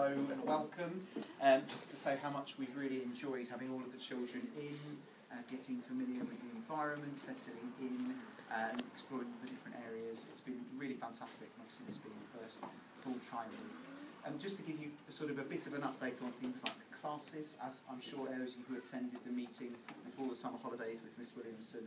Hello and welcome. Just to say how much we've really enjoyed having all of the children in, getting familiar with the environment, settling in, and exploring the different areas. It's been really fantastic, and obviously this being the first full-time week. Just to give you a bit of an update on things like classes, as I'm sure those of you who attended the meeting before the summer holidays with Miss Williamson,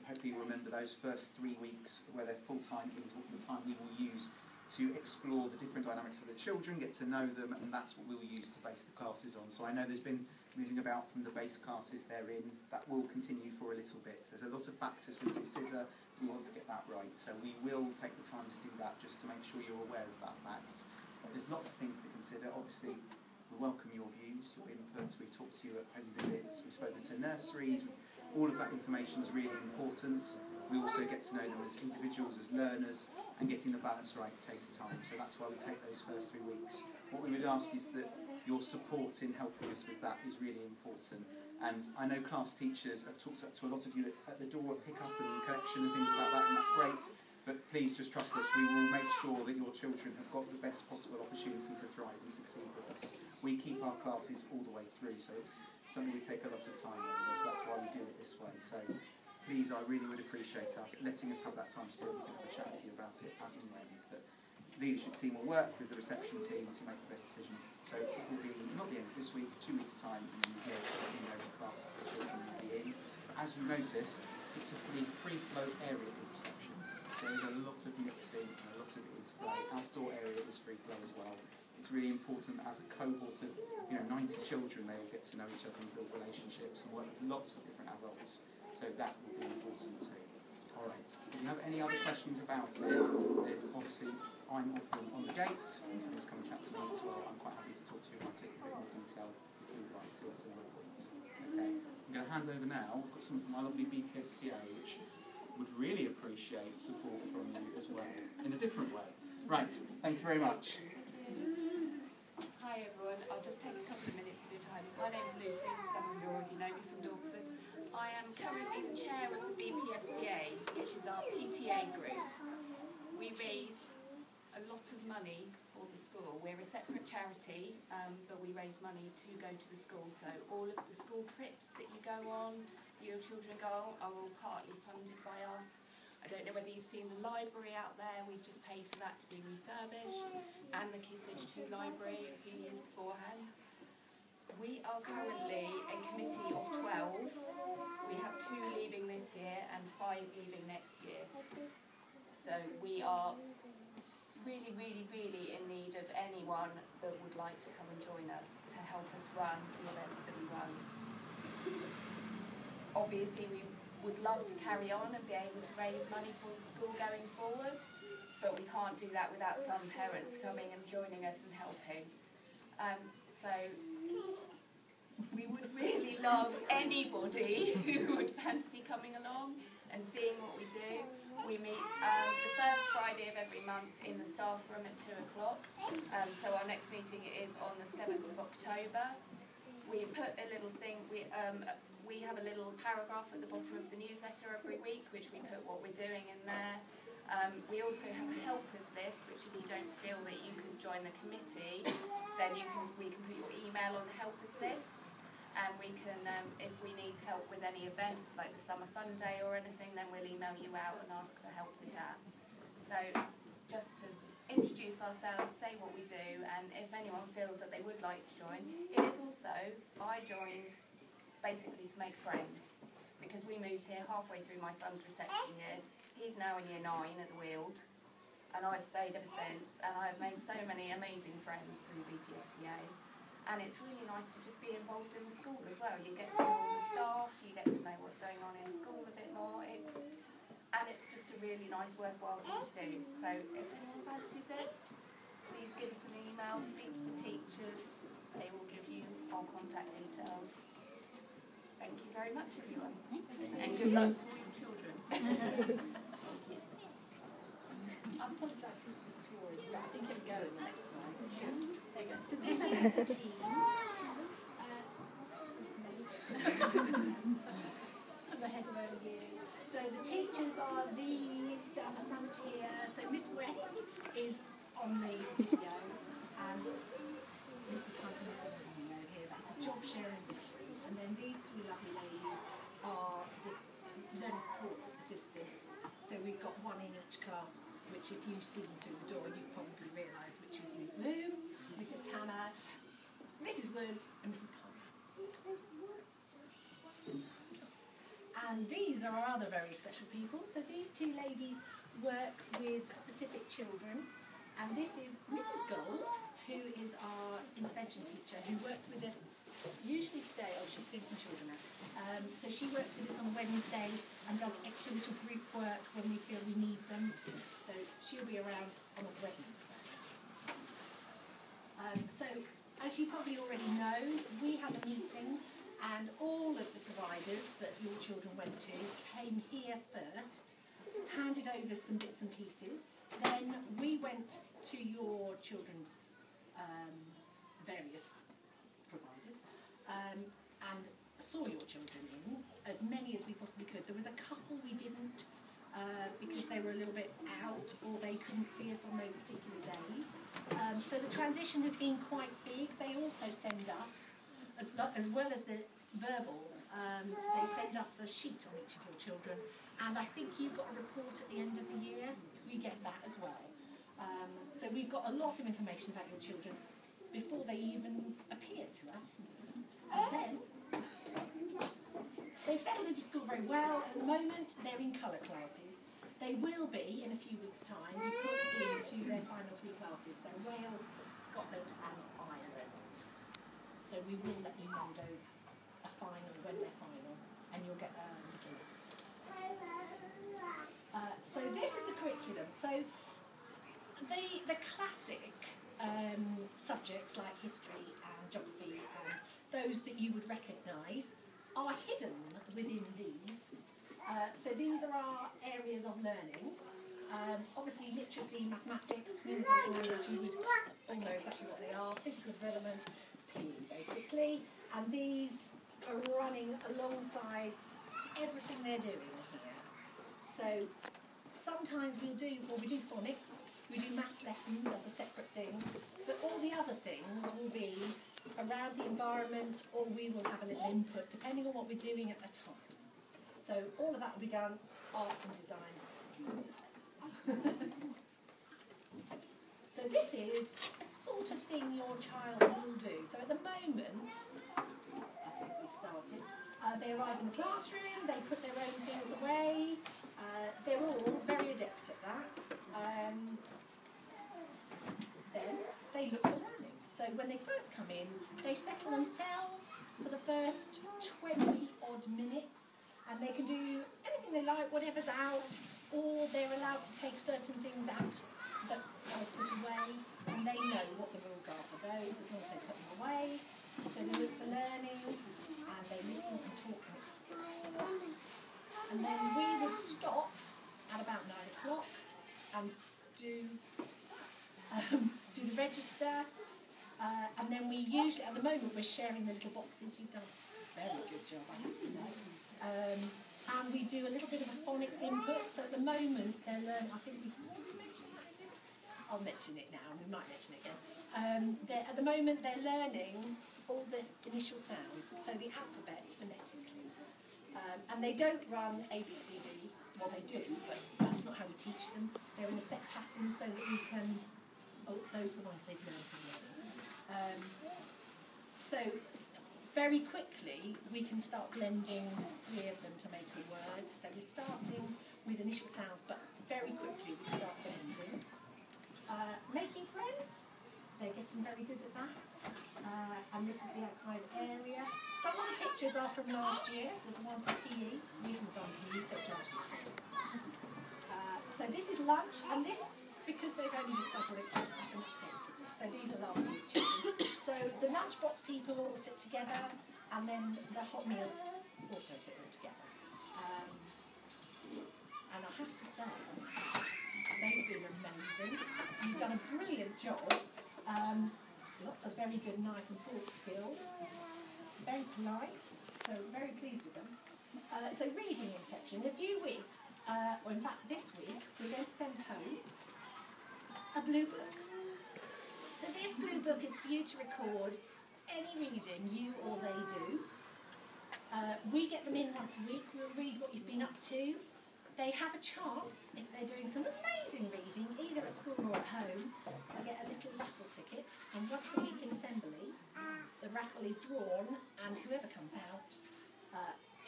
hopefully you remember those first 3 weeks where they're full-time is the time we will use to explore the different dynamics of the children, get to know them, and that's what we'll use to base the classes on. So I know there's been moving about from the base classes they're in. That will continue for a little bit. There's a lot of factors we consider. We want to get that right. So we will take the time to do that just to make sure you're aware of that fact. There's lots of things to consider. Obviously, we welcome your views, your input. We've talked to you at home visits. We've spoken to nurseries. All of that information is really important. We also get to know them as individuals, as learners, and getting the balance right takes time. So that's why we take those first 3 weeks. What we would ask is that your support in helping us with that is really important. And I know class teachers have talked to a lot of you at the door, pick up and collection and things like that, and that's great. But please just trust us, we will make sure that your children have got the best possible opportunity to thrive and succeed with us. We keep our classes all the way through, so it's something we take a lot of time on, so that's why we do it this way. So please, I really would appreciate us letting us have that time to do it. We can have a chat with you about it as and when. The leadership team will work with the reception team to make the best decision. So it will be not the end of this week, 2 weeks' time, and you'll be able to let me know the classes the children will be in. But as you noticed, it's a pretty free-flow area in reception. So there's a lot of mixing and a lot of interplay. Outdoor area is free-flow as well. It's really important that as a cohort of 90 children, they all get to know each other and build relationships and work with lots of different adults. So that will be important too. Alright, if you have any other questions about it, then obviously I'm often on the gate. You can always come and chat to me as well. I'm quite happy to talk to you about it in a bit more detail if you would like to at another point. Okay, I'm going to hand over now. I've got some from my lovely BPSCA, which would really appreciate support from you as well, in a different way. Right, thank you very much. Hi everyone, I'll just take a couple of minutes of your time. My name's Lucy, some of you already know me from Dorksford. I am currently the chair of the BPSCA, which is our PTA group. We raise a lot of money for the school. We're a separate charity, but we raise money to go to the school. So all of the school trips that you go on, your children go on, are all partly funded by us. I don't know whether you've seen the library out there. We've just paid for that to be refurbished, and the Key Stage 2 library a few years beforehand. We are currently a committee of 12. We have 2 leaving this year and 5 leaving next year. So we are really, really, really in need of anyone that would like to come and join us to help us run the events that we run. Obviously, we would love to carry on and be able to raise money for the school going forward, but we can't do that without some parents coming and joining us and helping. So we would really love anybody who would fancy coming along and seeing what we do. We meet the first Friday of every month in the staff room at 2 o'clock. So our next meeting is on the 7th of October. We put a little thing, we have a little paragraph at the bottom of the newsletter every week, which we put what we're doing in there. We also have a helpers list, which if you don't feel that you can join the committee, then we can put your email on the helpers list, and we can, if we need help with any events like the Summer Fun Day or anything, then we'll email you out and ask for help with that. So just to introduce ourselves, say what we do, and if anyone feels that they would like to join. It is also, I joined basically to make friends, because we moved here halfway through my son's reception year. He's now in year 9 at the Weald, and I've stayed ever since, and I've made so many amazing friends through BPSCA, and it's really nice to just be involved in the school as well. You get to know all the staff, you get to know what's going on in school a bit more, and it's just a really nice, worthwhile thing to do. So if anyone fancies it, please give us an email, speak to the teachers, they will give you our contact details. Thank you very much, everyone, and good luck to all your children. I apologise for this drawing, but I think it'll go in the next slide. There you go. So this is the team. This is me. I'm the head of early years. So the teachers are these down the front here. So Miss West is on the video, and job sharing with three, and then these three lovely ladies are the learning support assistants. So we've got one in each class, which if you've seen through the door, you've probably realised, which is Ruth Bloom, Mrs. Tanner, Mrs. Woods, and Mrs. Palmer. And these are our other very special people. So these two ladies work with specific children, and this is Mrs. Gold, who is our intervention teacher, who works with us, usually today, oh, she's seen some children now, so she works with us on a Wednesday and does extra little group work when we feel we need them, so she'll be around on a Wednesday. So, as you probably already know, we had a meeting and all of the providers that your children went to came here first, handed over some bits and pieces, then we went to your children's various providers and saw your children in, as many as we possibly could. There was a couple we didn't because they were a little bit out or they couldn't see us on those particular days. So the transition has been quite big. They also send us, as well as the verbal, they send us a sheet on each of your children, and I think you've got a report at the end of the year. We get that as well. So we've got a lot of information about your children before they even appear to us. And then they've settled into school very well. At the moment, they're in colour classes. They will be, in a few weeks' time, be put into their final three classes, so Wales, Scotland and Ireland. So we will let you know those are final, when they're final, and you'll get a little list. So this is the curriculum. So the classic subjects like history and geography and those that you would recognise are hidden within these. So these are our areas of learning. Obviously literacy, mathematics, universal language, you would all know exactly what they are. Physical development, PE basically. And these are running alongside everything they're doing here. So sometimes we do phonics, we do maths lessons as a separate thing, but all the other things will be around the environment, or we will have a little input depending on what we're doing at the time. So all of that will be done, art and design. So this is a sort of thing your child will do. So at the moment, I think we've started, they arrive in the classroom, they put their own things away, they're all very adept at that. Then they look for learning. So when they first come in, they settle themselves for the first 20 odd minutes, and they can do anything they like, whatever's out, or they're allowed to take certain things out that are put away, and they know what the rules are for those as long as they put them away. So they look for learning, and they listen and talk and explain. And then we would stop at about 9 o'clock and do the register, and then we usually, at the moment, we're sharing the little boxes. You've done a very good job, I have to say. And we do a little bit of a phonics input. So at the moment, they're learning, I think we've already mentioned that, I guess. I'll mention it now, and we might mention it again. At the moment, they're learning all the initial sounds, so the alphabet phonetically. And they don't run A, B, C, D. Well, they do, but that's not how we teach them. They're in a set pattern so that we can... Oh, those are the ones they've learned already. So, very quickly, we can start blending three of them to make a word. So we're starting with initial sounds, but very quickly we start blending. Making friends, they're getting very good at that. And this is the outside area. Some of the pictures are from last year. There's one for PE. We haven't done PE, so it's last year's one. So this is lunch, and this, because they've only just started, I haven't updated this. So these are last year's children. So the lunchbox people all sit together, and then the hot meals also sit all together. And I have to say, they've been amazing. So you've done a brilliant job. Lots of very good knife and fork skills. Very polite, so very pleased with them. So reading reception. In a few weeks, or in fact this week, we're going to send home a blue book. So this blue book is for you to record any reason, you or they do, we get them in once a week. We'll read what you've been up to. They have a chance, if they're doing some amazing reading, either at school or at home, to get a little raffle ticket. And once a week in assembly, the raffle is drawn, and whoever comes out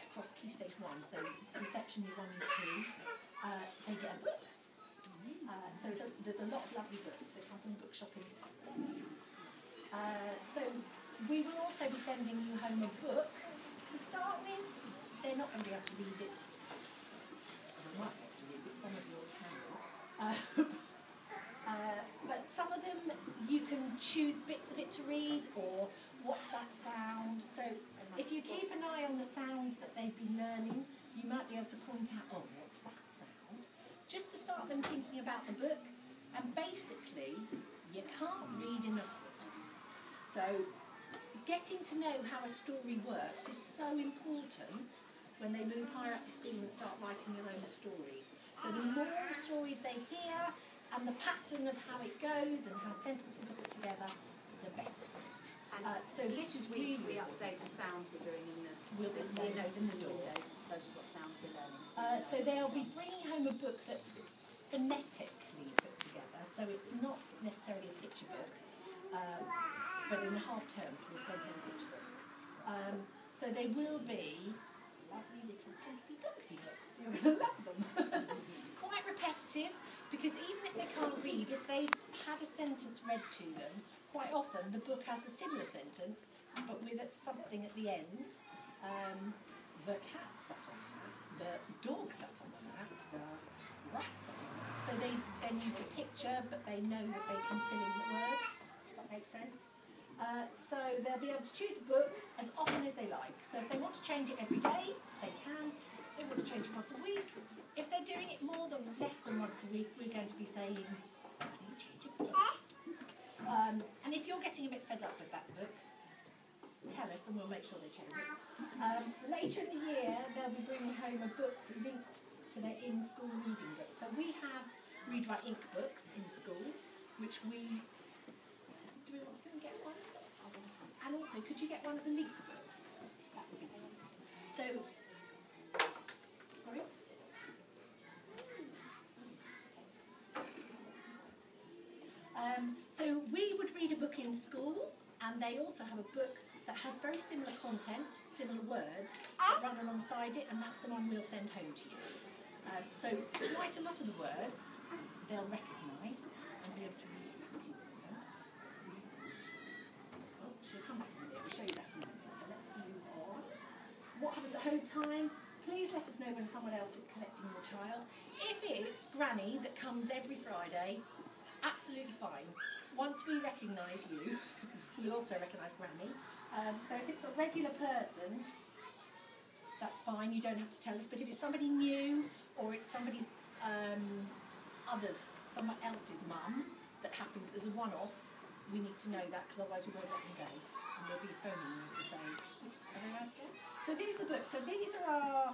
across Key Stage 1, so reception year 1 and 2, they get a book. So there's a lot of lovely books. They come from the bookshop in school. So we will also be sending you home a book to start with. They're not going to be able to read it. They might be able to read it. Some of yours can. But some of them you can choose bits of it to read, or what's that sound. So if you keep an eye on the sounds that they've been learning, you might be able to point out, oh, what's that sound? Just to start them thinking about the book. And basically, you can't read enough. So getting to know how a story works is so important when they move higher up the school and start writing their own stories. So the more stories they hear and the pattern of how it goes and how sentences are put together, the better. So this is really we update the sounds we're doing in the notes in the door. Tells you what sounds we're learning. So they'll be bringing home a book that's phonetically put together. So it's not necessarily a picture book, but in the half terms we'll send home picture books. So they will be lovely little Humpty books. You're going to love them. Quite repetitive, because even if they can't read, if they've had a sentence read to them, quite often the book has a similar sentence, but with something at the end. The cat sat on the mat, the dog sat on the mat, the rat sat on the mat. So they then use the picture, but they know that they can fill in the words. Does that make sense? So they'll be able to choose a book as often as they like. So if they want to change it every day, they can. If they want to change it once a week. If they're doing it less than once a week, we're going to be saying, why don't you change your book? And if you're getting a bit fed up with that book, tell us and we'll make sure they change it. Later in the year, they'll be bringing home a book linked to their in-school reading book. So we have Read Write Ink books in school, which we... Do we want to go and get one? And also, could you get one of the link books? That would be good. So... Sorry? So we would read a book in school, and they also have a book that has very similar content, similar words, that run alongside it, and that's the one we'll send home to you. So quite a lot of the words they'll recognise and be able to read it back to you. Oh, she'll come back in a minute. We'll show you that in a minute. So let's move on. What happens at home time? Please let us know when someone else is collecting your child. If it's Granny that comes every Friday, absolutely fine. Once we recognise you, we'll also recognise Granny. So if it's a regular person, that's fine, you don't have to tell us. But if it's somebody new, or it's somebody's someone else's mum that happens as a one-off, we need to know that, because otherwise we won't let them go. And we'll be phoning you to say, are they allowed to go? So these are the books. So these are our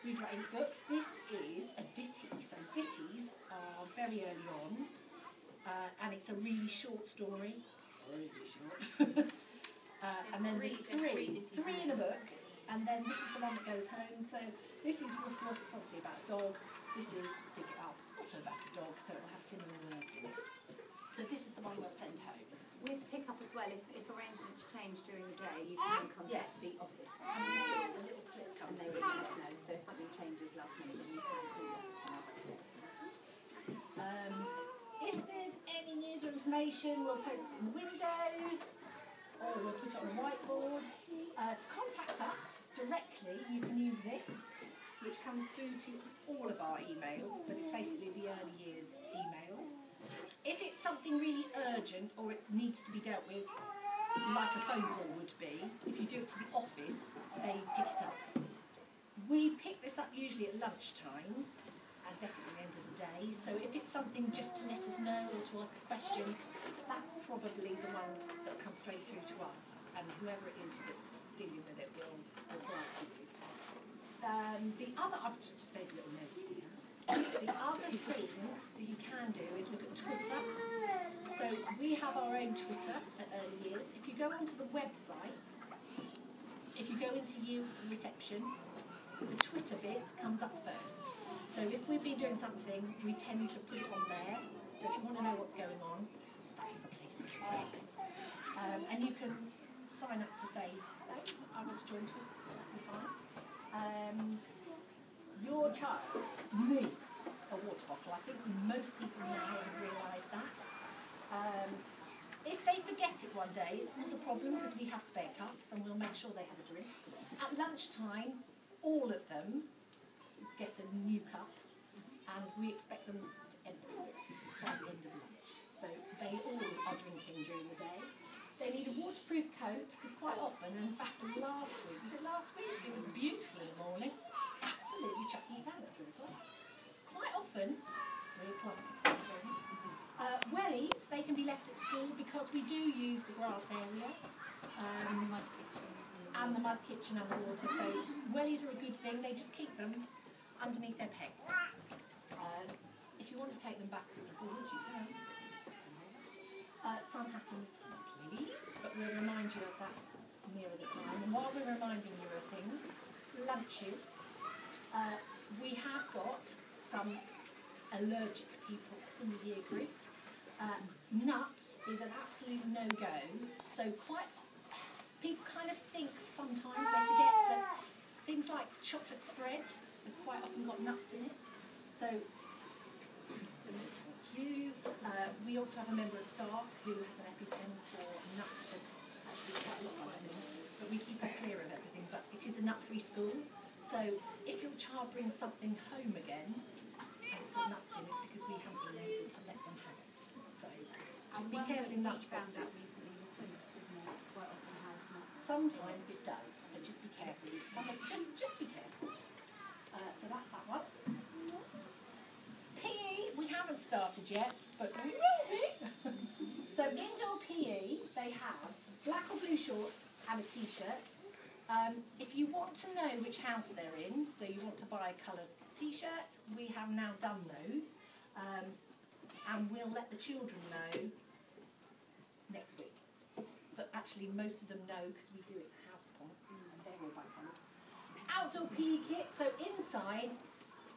Read Write Ink books. This is a ditty. So ditties are very early on. And it's a really short story. Really short. And then there's three in a book. And then this is the one that goes home. So this is Woof Woof. It's obviously about a dog. This is Dig It Up. Also about a dog. So it'll have similar words in it. So this is the one we'll send home. With pick-up as well, if arrangements change during the day, you can then contact the office. And a little slip And comes they will let us know. So if something changes last minute, then you can call the office and If there's any news or information, we'll post it in the window, or we'll put it on a whiteboard. To contact us directly, you can use this, which comes through to all of our emails, but it's basically the early years email. If it's something really urgent or it needs to be dealt with, like a phone call would be, if you do it to the office, they pick it up. We pick this up usually at lunch times, and definitely at the end of the day. So if it's something just to let us know or to ask a question, that's probably the one that will come straight through to us, and whoever it is that's dealing with it will reply to you. The other, I've just made a little note here. The other thing that you can do is look at Twitter. So we have our own Twitter at Early Years. If you go onto the website, if you go into reception, the Twitter bit comes up first. So if we've been doing something, we tend to put it on there. So if you want to know what's going on, that's the place to be. And you can sign up to say, oh, I want to join Twitter, that'll be fine. Your child needs a water bottle. I think most people now have realised that. If they forget it one day, it's not a problem because we have spare cups and we'll make sure they have a drink. At lunchtime, all of them get a new cup and we expect them to empty it by the end of lunch. So they all are drinking during the day. They need a waterproof coat because quite often, and in fact last week, was it last week? It was beautiful in the morning, absolutely chucking it down at 3 o'clock. Quite often, 3 o'clock is wellies, they can be left at school because we do use the grass area and the mud kitchen and the water, so wellies are a good thing, they just keep them underneath their pegs. If you want to take them backwards and forwards, you can. Sun hattings, please, but we'll remind you of that nearer the time. And while we're reminding you of things, lunches, we have got some allergic people in the year group. Nuts is an absolute no-go, so people kind of think sometimes they forget that things like chocolate spread has quite often got nuts in it. So we also have a member of staff who has an EpiPen for nuts and actually quite a lot of them, but we keep her clear of everything. But it is a nut-free school, so if your child brings something home again and it's got nuts in, it's because we haven't been able to let them have it. So just be careful in lunch boxes. Quite often has nuts. Sometimes it does, so just be careful. Just be careful. So that's that one. PE, we haven't started yet, but we will be. So indoor PE, they have black or blue shorts and a t-shirt. If you want to know which house they're in, so you want to buy a coloured t-shirt, we have now done those. And we'll let the children know next week. But actually most of them know because we do it at house points and they're all back on. Outdoor PE kit, so inside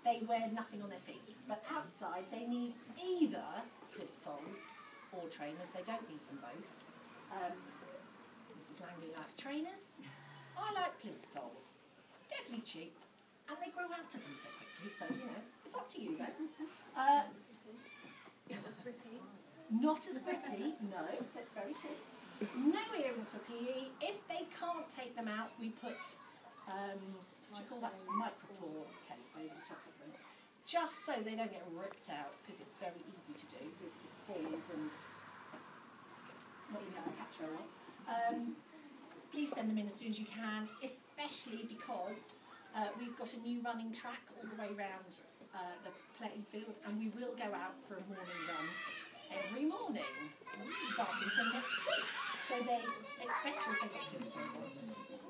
they wear nothing on their feet, but outside they need either plimsolls or trainers. They don't need them both. Mrs. Langley likes trainers. I like plimsolls. Deadly cheap, and they grow out of them so quickly, so, you know, it's up to you then. Not as grippy, no, that's very cheap. No earrings for PE. If they can't take them out, we put, what do you call that, micropore tape over the top of them. Just so they don't get ripped out, because it's very easy to do with balls and not even a catch roll. Please send them in as soon as you can, especially because we've got a new running track all the way around the playing field, and we will go out for a morning run every morning, starting from next week. So it's better if they've got plimsolls on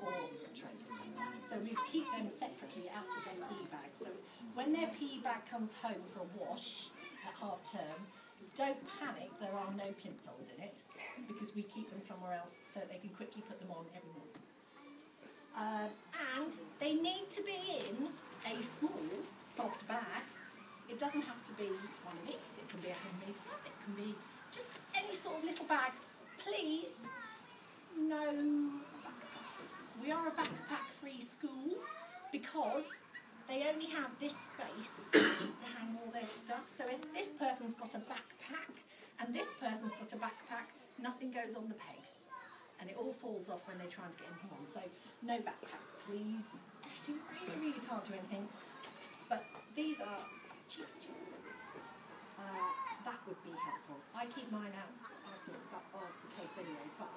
or trainers. So we keep them separately out of their PE bag. So when their PE bag comes home for a wash at half term, don't panic, there are no plimsolls in it, because we keep them somewhere else so they can quickly put them on every morning. And they need to be in a small, soft bag. It doesn't have to be one of these, it can be a homemade one, it can be just any sort of little bag. Please, no backpacks. We are a backpack-free school because they only have this space to hang all their stuff. So if this person's got a backpack and this person's got a backpack, nothing goes on the peg. And it all falls off when they try to get anything on. So no backpacks, please. Yes, you really, really can't do anything. But these are cheap. That would be helpful. I keep mine out of the kegs anyway, but...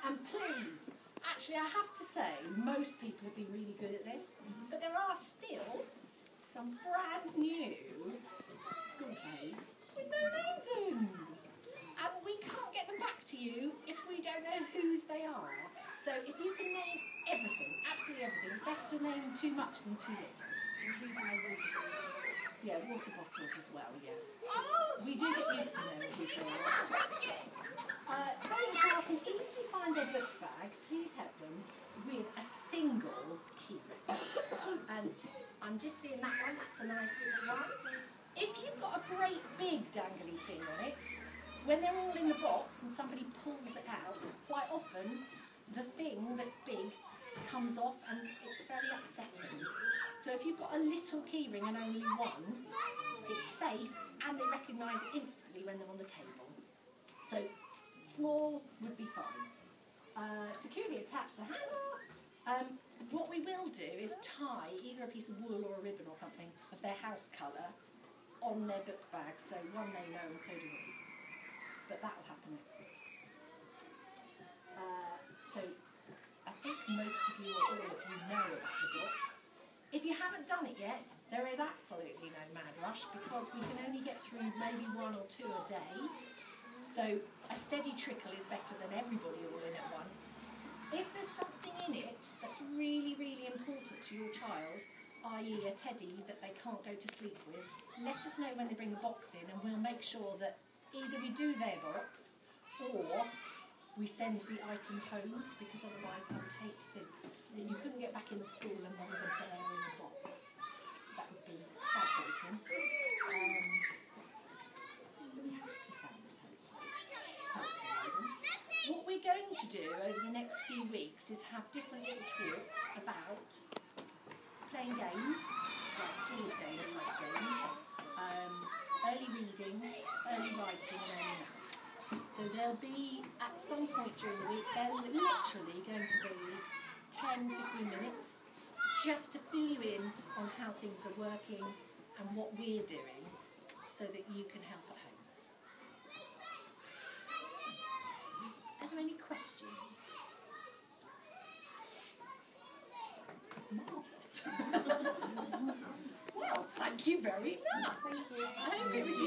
And please, actually I have to say, most people have been really good at this, but there are still some brand new school clothes with no names in. And we can't get them back to you if we don't know whose they are. So if you can name everything, absolutely everything, it's better to name too much than too little. Including our water bottles. Yeah, water bottles as well, yeah. We do get used to knowing whose they are. So I can easily find their book bag. Please help them with a single key ring. And I'm just seeing that one, that's a nice little one. If you've got a great big dangly thing on it, when they're all in the box and somebody pulls it out, quite often the thing that's big comes off and it's very upsetting. So if you've got a little key ring and only one, it's safe and they recognise it instantly when they're on the table. So small would be fine. Securely attach the handle. What we will do is tie either a piece of wool or a ribbon or something of their house colour on their book bag, so one they know and so do we. But that will happen next week. So I think most of you or all of you know about the books. If you haven't done it yet, there is absolutely no mad rush because we can only get through maybe 1 or 2 a day. So a steady trickle is better than everybody all in at once. If there's something in it that's really, really important to your child, i.e. a teddy that they can't go to sleep with, let us know when they bring the box in and we'll make sure that either we do their box or we send the item home, because otherwise I would hate to think that you couldn't get back in school and there was a bear in a box. That would be heartbreaking. So we hope you found this helpful. What we're going to do over the next few weeks is have different little talks about playing games, like board game type games, early reading, early writing and early maths. So there'll be, at some point during the week, they're literally going to be 10-15 minutes just to fill you in on how things are working and what we're doing so that you can help at home. Are there any questions? Marvellous. Well, thank you very much. Thank you. I hope it was